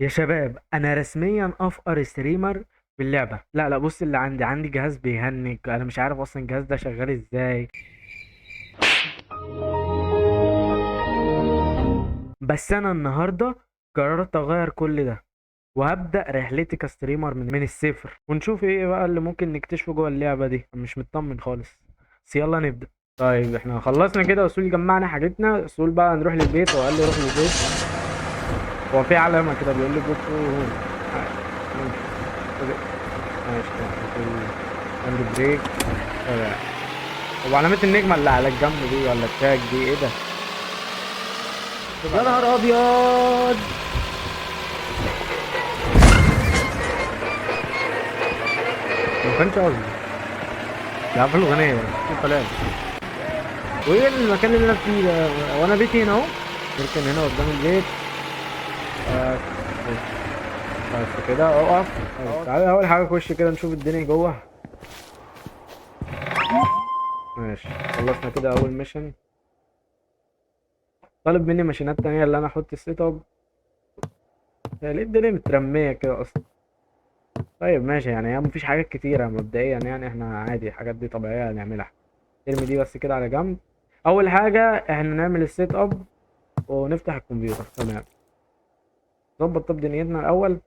يا شباب انا رسميا افقر ستريمر في اللعبه. لا لا، بص اللي عندي جهاز بيهنج، انا مش عارف اصلا الجهاز ده شغال ازاي. بس انا النهارده قررت اغير كل ده وهبدا رحلتي كستريمر من الصفر، ونشوف ايه بقى اللي ممكن نكتشفه جوه اللعبه دي. أنا مش مطمن خالص، بس يلا نبدا. طيب احنا خلصنا كده اصول، جمعنا حاجتنا اصول، بقى نروح للبيت. وقال لي روح للبيت، هو في علامه كده بيقول لي جو تو هوم. نمشي. ماشي هاند بريك. طلع. طب علامة النجمة اللي على الجنب دي ولا التاج دي ايه ده؟ يا نهار ابيض! ما كانش قصدي. ده في الأغنية في كلام. وايه المكان اللي انا فيه ده؟ وانا بيتي هنا اهو. نركن هنا قدام البيت. بس بس كده اقف. طيب تعالى اول حاجة نخش كده نشوف الدنيا جوه. ماشي خلصنا كده اول ميشن. طالب مني ماشينات تانية اللي انا احط السيت اب. ليه الدنيا مترمية كده اصلا؟ طيب ماشي، يعني هي مفيش حاجات كتيرة مبدئيا، يعني احنا عادي الحاجات دي طبيعية نعملها. ارمي دي بس كده على جنب. أول حاجة احنا نعمل السيت اب ونفتح الكمبيوتر. تمام، نظبط طب دنيتنا الأول،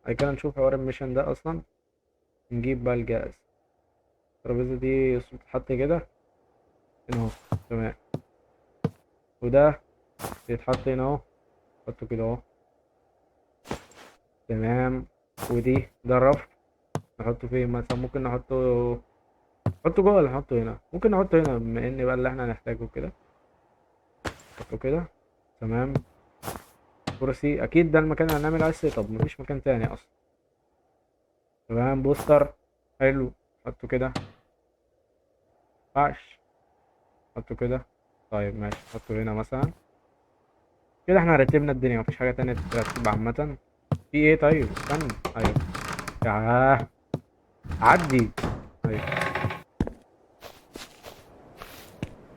بعد كده نشوف حوار الميشن ده أصلا. نجيب بقى الجهاز. الترابيزة دي تتحط كده هنا اهو. تمام، وده بيتحط هنا اهو، نحطه كده اهو. تمام، ودي ده الرف. نحطه فين مثلا؟ ممكن نحطه جوه ولا نحطه هنا؟ ممكن نحطه هنا بما ان بقى اللي احنا هنحتاجه كده. نحطه كده. تمام. كرسي اكيد ده المكان اللي هنعمل عليه السيت اب، مفيش مكان تاني اصلا. تمام، بوستر. حلو، حطه كده. مينفعش حطه كده. طيب ماشي، حطه هنا مثلا. كده احنا رتبنا الدنيا، مفيش حاجة تانية تترتب عامة. في ايه؟ طيب استنى. ايوه. ياه، عدي. طيب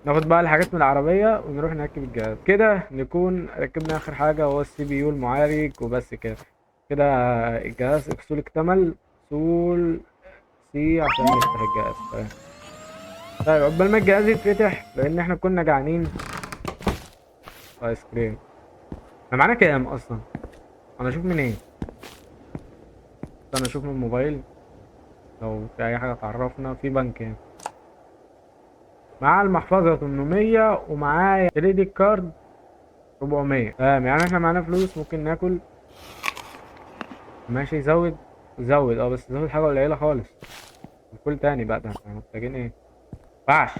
ناخد بقى الحاجات من العربية ونروح نركب الجهاز. كده نكون ركبنا اخر حاجة، وهو السي بي يو المعالج، وبس كده. كده الجهاز اكسول اكتمل. سول سي عشان نفتح الجهاز. طيب. طيب عقبال ما الجهاز يتفتح، لان احنا كنا جعانين ايس كريم. احنا معانا كام اصلا؟ انا اشوف من ايه؟ استنى اشوف من الموبايل. لو في اي حاجه تعرفنا في بنك يعني. معاه المحفظه 800 ومعايا كريدت كارد 400. تمام، يعني احنا معانا فلوس ممكن ناكل. ماشي زود. زود بس زود حاجه قليله خالص. كل تاني بقى، ده احنا محتاجين ايه؟ مينفعش.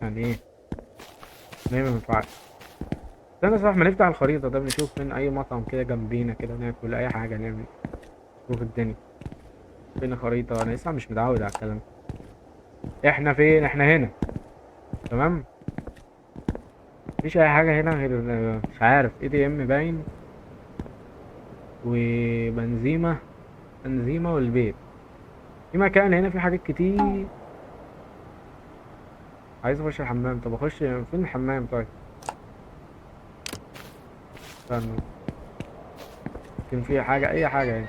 يعني ايه؟ ليه ما ينفعش؟ استنى صح، ما نفتح الخريطه ده بنشوف من اي مطعم كده جنبينا كده ناكل اي حاجه نعمل. نشوف الدنيا. فين الخريطه؟ انا لسه مش متعود على الكلام ده. احنا فين؟ احنا هنا. تمام. مفيش اي حاجه هنا غير مش عارف اي دي ام باين. وبنزيمه. بنزيمه والبيت. في مكان هنا في حاجات كتير. عايز اخش الحمام. طب اخش فين الحمام؟ طيب استنى. يمكن في حاجه، اي حاجه يعني.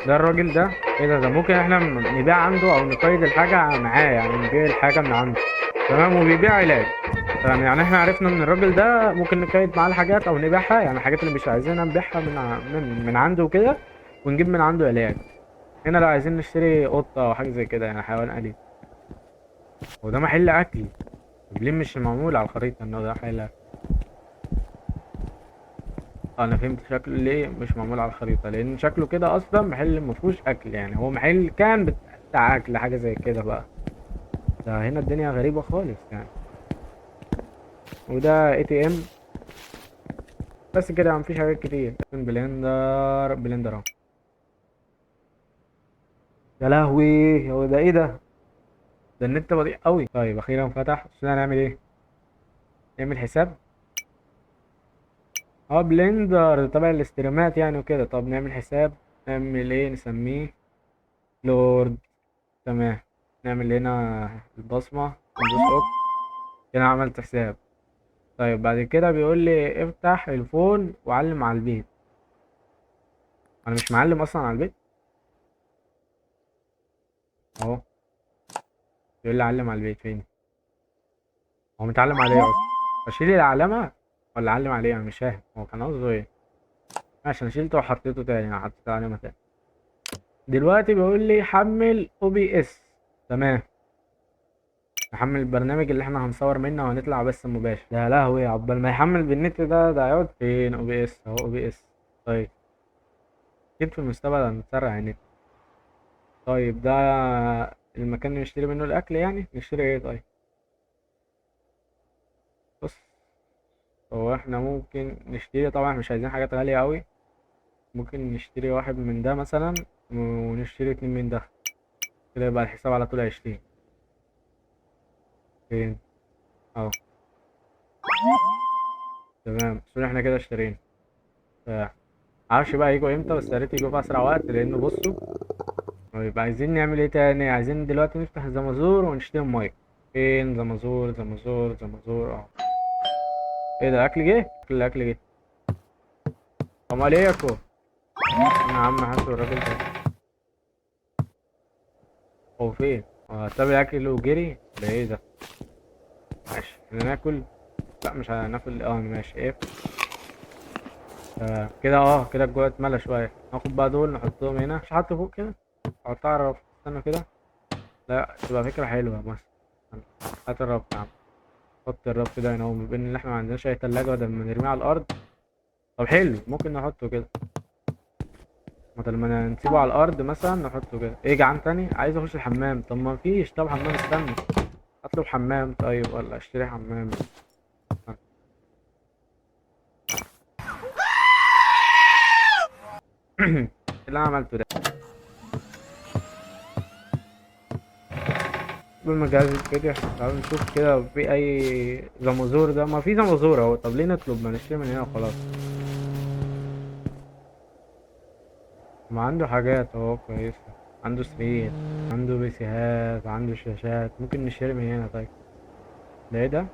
ده الراجل ده. ايه ده ممكن احنا نبيع عنده او نقيد الحاجه معاه، يعني نبيع الحاجه من عنده. تمام، وبيبيع علاج. تمام، يعني احنا عرفنا ان الراجل ده ممكن نقيد معاه الحاجات او نبيعها، يعني الحاجات اللي مش عايزينها نبيعها من عنده وكده. ونجيب من عنده علاج. هنا لو عايزين نشتري قطة أو حاجة زي كده، يعني حيوان أليف. هو ده محل أكل؟ طب ليه مش معمول على الخريطة إنه ده محل أكل؟ أنا فهمت شكله ليه مش معمول على الخريطة، لأن شكله كده أصلا محل مفهوش أكل، يعني هو محل كان بتاع أكل حاجة زي كده بقى. ده هنا الدنيا غريبة خالص يعني. وده اي تي ام. بس كده مفيش حاجات كتير. بلندر اهو. يا لهوي، هو ده ايه ده؟ ده النت بطيء قوي. طيب اخيرا فتح، بس هنعمل ايه؟ نعمل حساب. اه بلندر تبع الاستريمات يعني وكده. طب نعمل حساب. نعمل ايه؟ نسميه لورد. تمام. نعمل هنا البصمة ندوس اوك. كده عملت حساب. طيب بعد كده بيقول لي افتح الفون وعلم على البيت. انا مش معلم اصلا على البيت اهو. يقول لي علم على البيت فين؟ هو متعلم عليه اصلا؟ اشيل العلامة ولا اعلم عليه؟ انا مش فاهم هو كان قصده ايه. ماشي انا شيلته وحطيته تاني، انا حطيت علامة تاني. دلوقتي بيقول لي حمل او بي اس. تمام. نحمل البرنامج اللي احنا هنصور منه وهنطلع بس مباشر. يا لهوي عقبال ما يحمل بالنت ده هيقعد فين؟ او بي اس اهو، او بي اس. طيب اكيد في المستقبل هنسرع النت. طيب ده المكان اللي نشتري منه الاكل، يعني نشتري ايه طيب؟ بص، هو احنا ممكن نشتري، طبعا مش عايزين حاجات غالية قوي. ممكن نشتري واحد من ده مثلا، ونشتري اتنين من ده. كده يبقى الحساب على طول 20. فين؟ اهو. تمام، بس احنا كده اشترينا. معرفش بقى يجوا امتى، بس يا ريت يجوا في اسرع وقت، لانه بصوا. طيب عايزين نعمل ايه تاني؟ عايزين دلوقتي نفتح زمازور ونشتري مايك. فين زمازور؟ زمازور زمازور اهو. ايه ده؟ اكل جه؟ الاكل جه. السلام عليكم. انا يا عم حاسب الراجل ده. هو فين؟ هو ساب الاكل وجري ده؟ ايه ده؟ ماشي احنا ناكل. لا مش هناكل، ماشي ايه. كده كده الجوع اتملى شويه. ناخد بقى دول نحطهم هنا، مش حاطه فوق كده؟ او تعرف استنى كده. لا تبقى فكره حلوه مثلا. هات الرف يا عم. حط الرف ده هنا اهو، بما ان احنا ما عندناش اي تلاجة بدل ما نرميه على الارض. طب حلو، ممكن نحطه كده بدل ما نسيبه على الارض مثلا، نحطه كده. ايه جعان تاني؟ عايز اخش الحمام. طب ما فيش، طب حمام استنى. اطلب حمام طيب ولا اشتري حمام؟ إيه اللي انا عملته ده؟ قبل ما الجهاز يتفتح تعالوا نشوف كده في اي زمازور. ده ما في زمازور اهو. طب ليه نطلب؟ ما نشتري من هنا وخلاص. ما عنده حاجات اهو كويسة. عنده سرير، عنده بيسيهات، عنده شاشات. ممكن نشتري من هنا طيب. ده ايه ده؟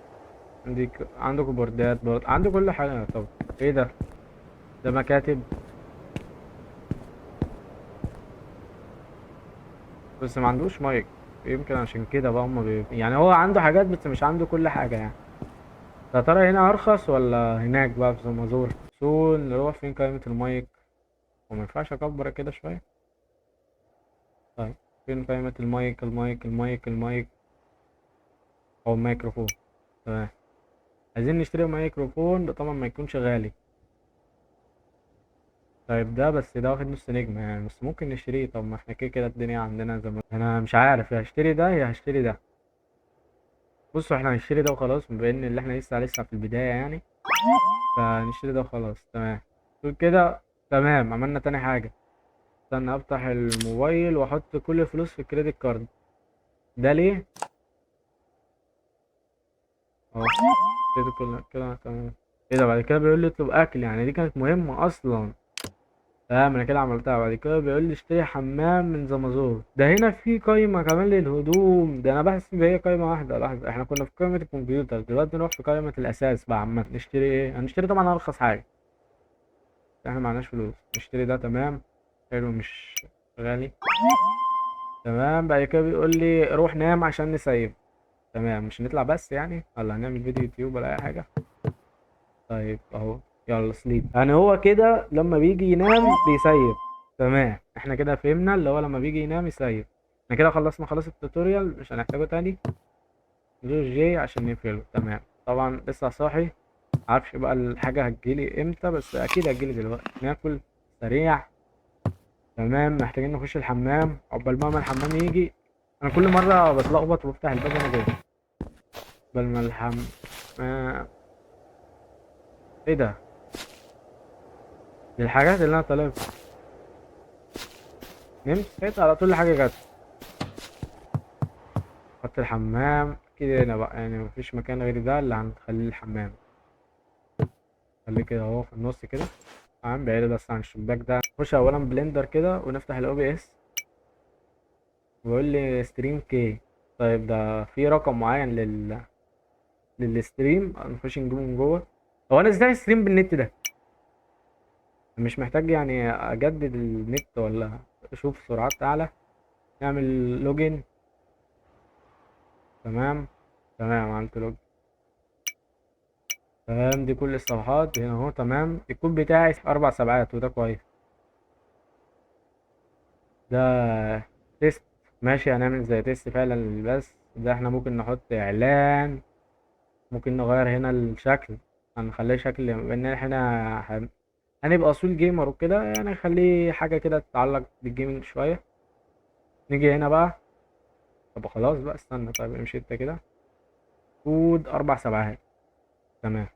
عنده كيبوردات برضه، عنده كل حاجة. طب ايه ده؟ ده مكاتب. بس ما عندوش مايك. يمكن عشان كده بقى يعني هو عنده حاجات بس مش عنده كل حاجة يعني. يا ترى هنا ارخص ولا هناك بقى في زمازور؟ نروح فين قائمة المايك؟ وما ينفعش اكبر كده شوية؟ طيب فين قائمة المايك؟ المايك او الميكروفون. تمام. عايزين نشتري ميكروفون ده، طبعا ما يكونش غالي. طيب ده بس ده واخد نص نجمة يعني، بس ممكن نشتريه. طب ما احنا كده كده الدنيا عندنا زي ما انا مش عارف، يا هشتري ده يا هشتري ده. بصوا احنا هنشتري ده وخلاص، بما ان اللي احنا لسه في البداية يعني. فنشتري ده وخلاص. تمام. دول كده. تمام، عملنا تاني حاجة. استنى افتح الموبايل واحط كل الفلوس في الكريدت كارد. ده ليه؟ اهو. كده كل كده تمام. ايه ده؟ بعد كده بيقول لي اطلب اكل، يعني دي كانت مهمة اصلا. تمام انا كده عملتها. بعد كده بيقول لي اشتري حمام من زمازور. ده هنا في قايمة كمان للهدوم. ده انا بحسب هي قايمة واحدة. لحظة، احنا كنا في قائمة الكمبيوتر، دلوقتي نروح في قائمة الاساس بقى. عامة نشتري ايه؟ هنشتري طبعا ارخص حاجة. احنا معناش فلوس. نشتري ده. تمام. حلو، مش غالي. تمام. بعد كده بيقول لي روح نام عشان نسيب. تمام، مش هنطلع بس يعني، ولا هنعمل فيديو يوتيوب ولا اي حاجة؟ طيب اهو. يلا سليب. يعني هو كده لما بيجي ينام بيسيب. تمام، احنا كده فهمنا اللي هو لما بيجي ينام يسيب. احنا كده خلصنا خلاص التوتوريال، مش هنحتاجه تاني. ندوس جي عشان نقفله. تمام. طبعا لسه صاحي. معرفش بقى الحاجة هتجيلي امتى، بس اكيد هتجيلي دلوقتي. ناكل سريع. تمام. محتاجين نخش الحمام عقبال ما الحمام يجي. انا كل مرة بتلخبط وبفتح الباب وانا جوه. قبل ما آه، ايه ده؟ دي الحاجات اللي انا طالبها. نمت صحيت على طول الحاجة جت. خط الحمام اكيد هنا بقى، يعني مفيش مكان غير ده اللي هنخليه الحمام. خليه كده اهو في النص كده. تمام، بعيد بس عن الشباك ده. نخش اولا بلندر كده ونفتح الاو بي اس. بيقول لي ستريم كي. طيب ده في رقم معين للستريم. نخش نجيبه من جوه. هو انا ازاي ستريم بالنت ده؟ مش محتاج يعني اجدد النت ولا اشوف سرعات اعلى. نعمل لوجين. تمام. تمام، عملت لوج. تمام، دي كل الصفحات هنا اهو. تمام، الكود بتاعي 4 سبعات وده كويس. ده تيست. ماشي، هنعمل زي تيست فعلا. بس ده احنا ممكن نحط اعلان. ممكن نغير هنا الشكل. هنخليه شكل بان احنا هنبقى اصول جيمر وكده، يعني نخليه حاجة كده تتعلق بالجيمنج شوية. نيجي هنا بقى. طب خلاص بقى، استنى. طيب امشي انت كده. كود 4 سبعات. تمام.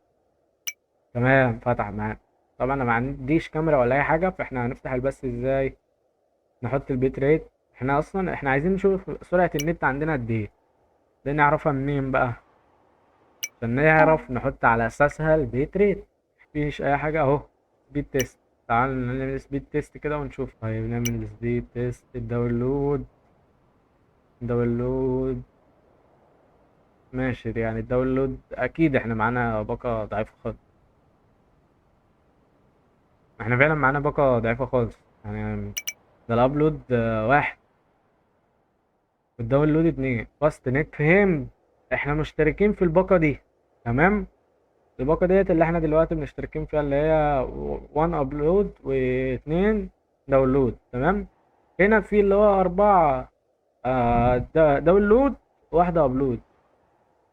تمام، فتح معانا. طبعا انا ما عنديش كاميرا ولا اي حاجة، فاحنا هنفتح البث ازاي؟ نحط البيت ريت. احنا عايزين نشوف سرعة النت عندنا قد ايه. دي نعرفها منين بقى؟ عشان نعرف نحط على اساسها البيت ريت. مفيش اي حاجة اهو. سبيد تيست. تعال نعمل سبيد تيست كده ونشوف. طيب نعمل سبيد تيست. الداونلود. داونلود. ماشي، يعني الداونلود اكيد احنا معانا باقة ضعيفة خالص. احنا فعلا معانا باقة ضعيفة خالص يعني. ده الابلود 1 والداونلود 2. فاست نت، فهم. احنا مشتركين في الباقة دي. تمام. الباقة ديت اللي احنا دلوقتي مشتركين فيها، اللي هي 1 ابلود و2 داونلود. تمام. هنا في اللي هو 4 داونلود، واحدة ابلود.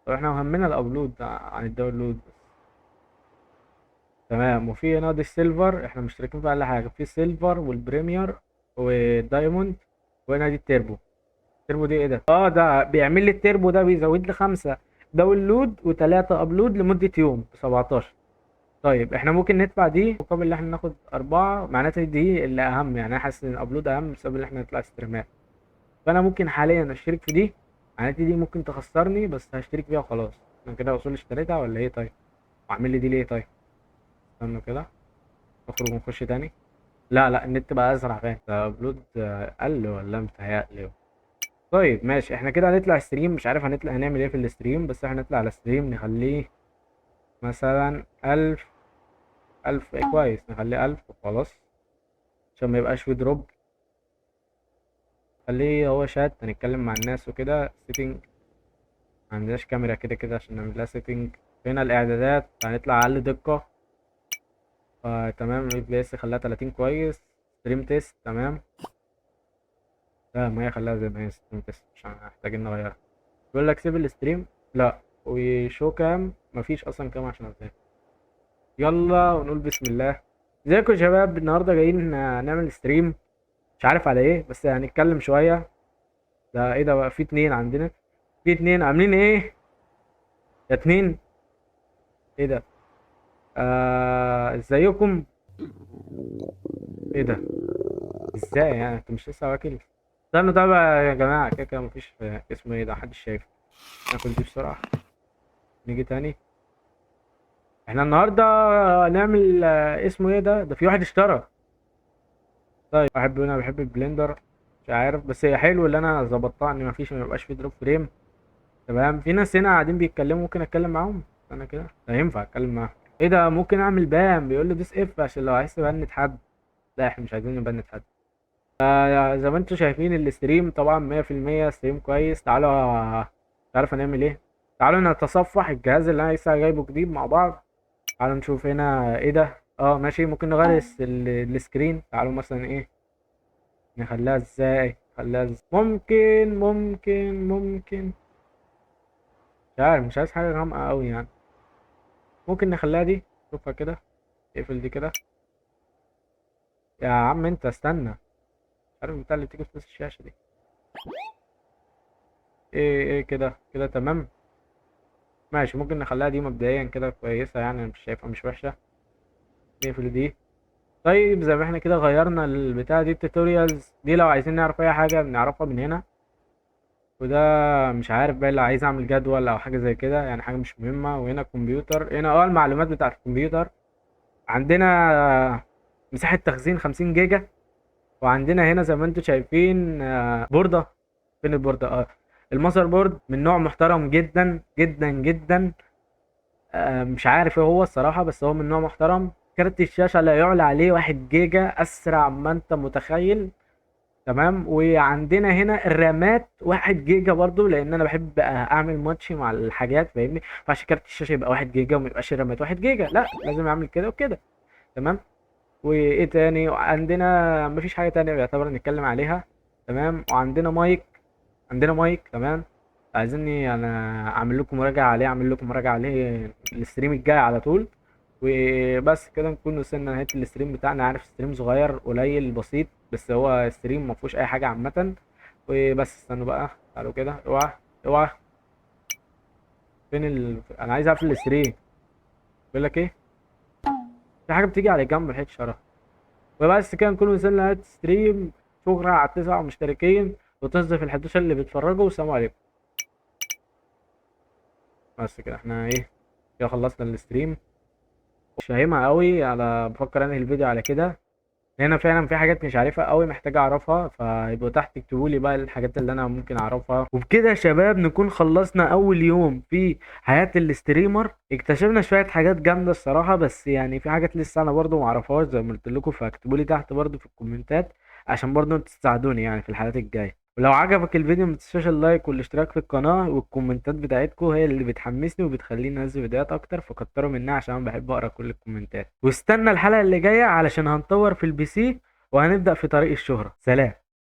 طب احنا مهمنا الابلود عن الداونلود بس. تمام. وفي هنا دي السيلفر، احنا مشتركين في اقل حاجة. في سيلفر والبريمير والدايموند. وهنا دي التيربو. التربو دي ايه ده؟ ده بيعمل لي التربو ده، بيزود لي 5 داونلود و3 ابلود لمدة يوم ب 17. طيب احنا ممكن ندفع دي مقابل ان احنا ناخد 4. معناتها دي اللي اهم، يعني انا حاسس ان الابلود اهم بسبب ان احنا نطلع ستريمات. فانا ممكن حاليا اشترك في دي. معناتها دي ممكن تخسرني، بس هشترك فيها وخلاص. انا كده اصول اشتريتها ولا ايه؟ طيب واعمل لي دي ليه؟ طيب استنى كده. نخرج ونخش تاني. لا لا، النت بقى ازرع. فاهم ده ابلود قل ولا متهيألي؟ طيب ماشي، احنا كده هنطلع ستريم. مش عارف هنعمل ايه في الستريم، بس احنا هنطلع على ستريم نخليه مثلا 1000. 1000 ايه كويس، نخليه 1000 وخلاص. عشان ما يبقاش في دروب. خليه هو شات، هنتكلم مع الناس وكده. سيتنج. ما عندناش كاميرا كده كده عشان نعمل لها سيتنج. هنا الاعدادات هنطلع اقل دقة. تمام. اف بي اس خليها 30 كويس. ستريم تيست. تمام. لا، ما هي خليها زي ما هي ستريم تيست، مش محتاجين نغيرها. بيقول لك سيب الستريم. لا. وشو كام؟ مفيش اصلا كام عشان ازاي. يلا ونقول بسم الله. ازيكم يا شباب؟ النهارده جايين نعمل ستريم. مش عارف على ايه، بس هنتكلم شويه. ده ايه ده بقى؟ في 2 عندنا. في 2 عاملين ايه؟ يا 2. ايه ده؟ ازيكم؟ ايه ده؟ ازاي يعني انت مش لسه واكل؟ استنوا طب يا جماعه، كده كده مفيش اسمه ايه ده، محدش شايف. ناكل دي بسرعه. نيجي تاني. احنا النهارده نعمل اسمه ايه ده في واحد اشترك. طيب واحد بيقول انا بحب البلندر. مش عارف، بس هي حلو اللي انا ظبطتها ان مفيش، ما يبقاش في دروب فريم. تمام. في ناس هنا قاعدين بيتكلموا، ممكن اتكلم معاهم. انا كده لا ينفع اتكلم معاهم. ايه ده؟ ممكن اعمل بام. بيقول لي دوس اف عشان لو عايز تبند حد. لا احنا مش عايزين نبند حد. زي ما انتم شايفين الاستريم طبعا 100% ستريم كويس. تعالوا هنعمل ايه. تعالوا نتصفح الجهاز اللي انا لسه جايبه جديد مع بعض. تعالوا نشوف هنا ايه ده. ماشي، ممكن نغير السكرين. تعالوا مثلا ايه. نخليها ازاي؟ ممكن. مش عارف، مش عايز حاجة غامقة أوي يعني. ممكن نخليها دي. شوفها كده. اقفل دي كده. يا عم انت استنى. مش عارف البتاع اللي بتيجي في نص الشاشة دي. ايه كده كده تمام. ماشي، ممكن نخليها دي مبدئيا كده كويسة، يعني انا مش شايفها مش وحشة. نقفل دي. طيب زي ما احنا كده غيرنا البتاع دي. التوتوريالز دي لو عايزين نعرف اي حاجة بنعرفها من هنا. وده مش عارف بقى، اللي عايز اعمل جدول او حاجة زي كده، يعني حاجة مش مهمة. وهنا الكمبيوتر. هنا المعلومات بتاعة الكمبيوتر. عندنا مساحة تخزين 50 جيجا. وعندنا هنا زي ما انتم شايفين بوردة. فين البوردة؟ المذر بورد من نوع محترم جدا جدا جدا. مش عارف ايه هو الصراحة، بس هو من نوع محترم. كارت الشاشة لا يعلى عليه، 1 جيجا اسرع ما انت متخيل. تمام. وعندنا هنا الرامات 1 جيجا برضو، لان انا بحب اعمل ماتش مع الحاجات فاهمني. فعشان كارت الشاشة يبقى 1 جيجا وما يبقاش الرامات 1 جيجا، لا لازم اعمل كده وكده. تمام. وايه تاني عندنا؟ مفيش حاجة تانية يعتبر نتكلم عليها. تمام. وعندنا مايك، عندنا مايك. تمام. عايزيني انا اعمل لكم مراجعة عليه، اعمل لكم مراجعة عليه الستريم الجاي على طول. وبس كده نكون وصلنا لنهاية الستريم بتاعنا. عارف ستريم صغير قليل بسيط، بس هو ستريم ما فيهوش اي حاجة عامة. وبس استنوا بقى، تعالوا كده. اوعى اوعى. انا عايز اقفل الستريم. بيقول لك ايه؟ في حاجة بتيجي على جنب الحته شرف. وبس كده نكون وصلنا لنهاية الستريم. شكرا على ال9 مشتركين، وتصدف ال11 اللي بيتفرجوا، والسلام عليكم. بس كده احنا ايه، كده خلصنا الستريم. مش فاهمها قوي، انا بفكر انهي الفيديو على كده. هنا فعلا في حاجات مش عارفها قوي محتاج اعرفها، فيبقوا تحت اكتبوا لي بقى الحاجات اللي انا ممكن اعرفها. وبكده يا شباب نكون خلصنا اول يوم في حياة الاستريمر. اكتشفنا شوية حاجات جامدة الصراحة، بس يعني في حاجات لسه انا برضو ما اعرفهاش زي ما قلت لكم، فاكتبوا لي تحت برضو في الكومنتات عشان برضو انتوا تساعدوني يعني في الحلقات الجاية. ولو عجبك الفيديو ما تنساش اللايك والاشتراك في القناة، والكومنتات بتاعتكم هي اللي بتحمسني وبتخليني انزل فيديوهات اكتر، فكتروا منها عشان انا بحب اقرا كل الكومنتات. واستنى الحلقة اللي جاية علشان هنطور في البي سي وهنبدأ في طريق الشهرة. سلام.